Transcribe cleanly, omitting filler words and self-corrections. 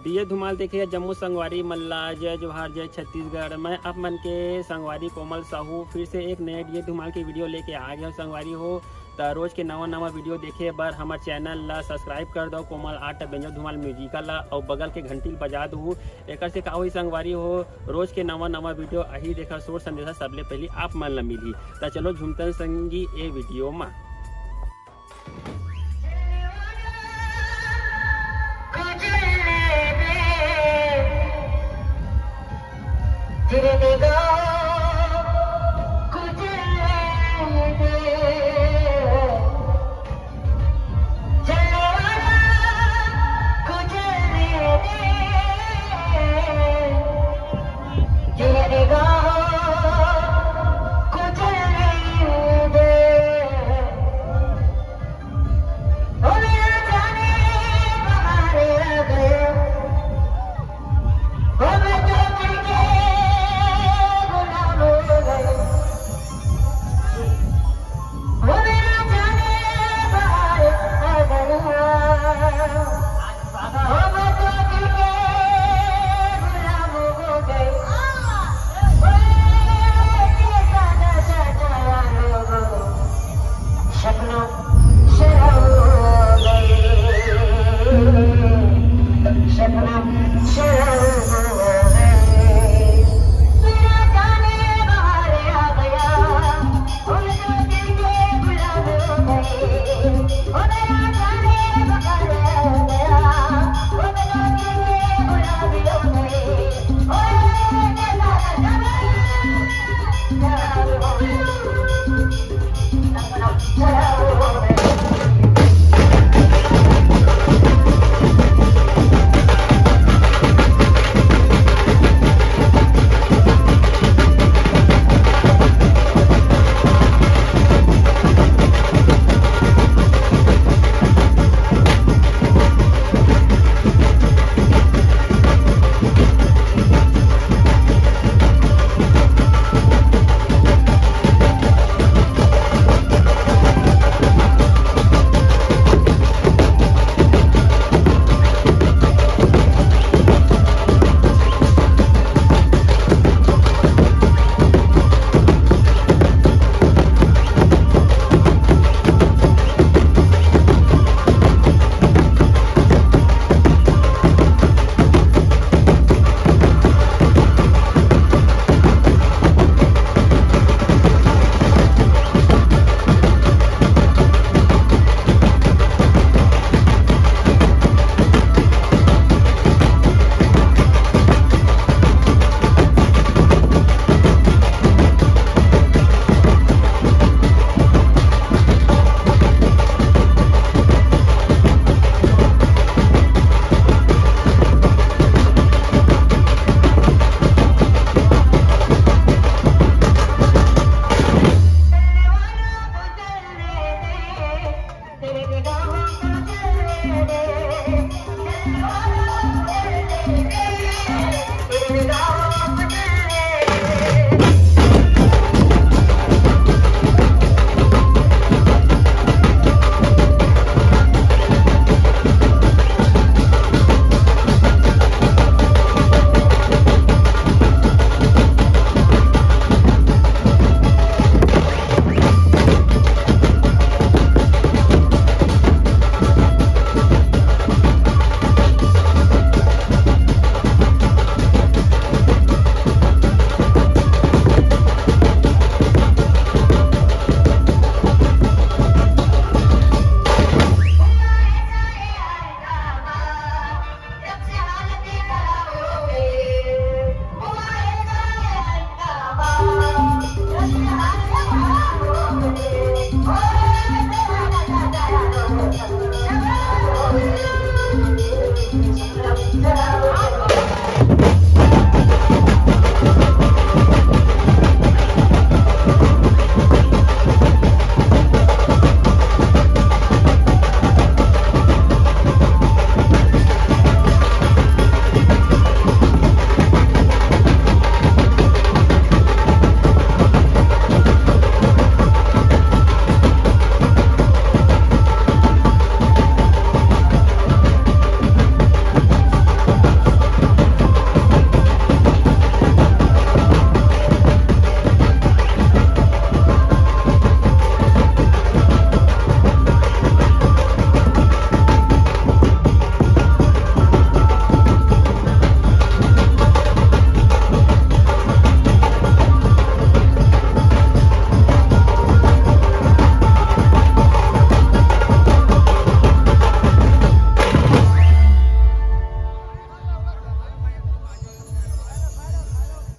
दिए धुमाल देखिए जम्मू संगवारी मल्ला जय जोहार जय छत्तीसगढ़। मैं आप मन के संगवारी कोमल साहू फिर से एक नए दिए धुमाल की वीडियो लेके आ गया संगवारी हो। तो रोज के नवा नवा वीडियो देखे बर हमारे चैनल ला सब्सक्राइब कर दो कोमल आर्ट बेंजो धुमाल म्यूजिकल ला और बगल के घंटी बजा दू। एक से का हुई संगवारी हो रोज के नवा नवा वीडियो अही देखा सोर संदेशा सबले पहले आप मन ला मिली। तो चलो झुमतन संगी ए वीडियो में